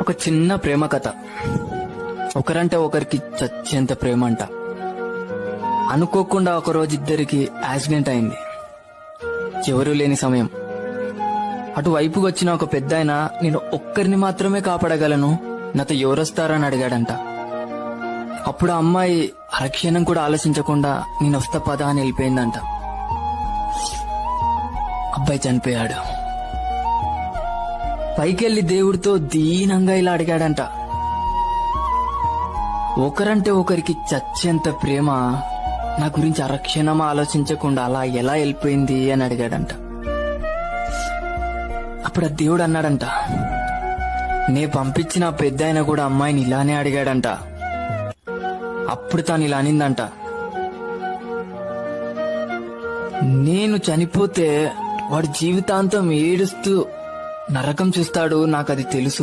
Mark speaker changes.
Speaker 1: ఒక చిన్న ప్రేమ కథ. ఒకరంటే ఒకరికి చచ్చేంత ప్రేమ అంట. అనుకోకుండా ఒకరోజు ఇద్దరికి యాక్సిడెంట్ అయింది. ఎవరూ లేని సమయం. అటువైపుకి వచ్చిన ఒక పెద్దాయన నేను ఒక్కరిని మాత్రమే కాపాడగలను, నాతో ఎవరొస్తారని అడిగాడంట. అప్పుడు ఆ అమ్మాయి అరక్షణం కూడా ఆలోచించకుండా నేను వస్తా పదా అని వెళ్ళిపోయిందంట. అబ్బాయి చనిపోయాడు. పైకెళ్లి దేవుడితో దీనంగా ఇలా అడిగాడంట, ఒకరంటే ఒకరికి చచ్చేంత ప్రేమ నా గురించి అరక్షణం ఆలోచించకుండా అలా ఎలా వెళ్ళిపోయింది అని అడిగాడంట. అప్పుడు ఆ దేవుడు అన్నాడంట, నే పంపించిన పెద్దాయన కూడా అమ్మాయిని ఇలానే అడిగాడంట. అప్పుడు తాను ఇలా అనిందంట, నేను చనిపోతే వాడు జీవితాంతం ఏడుస్తూ నరకం చూస్తాడు, నాకది తెలుసు.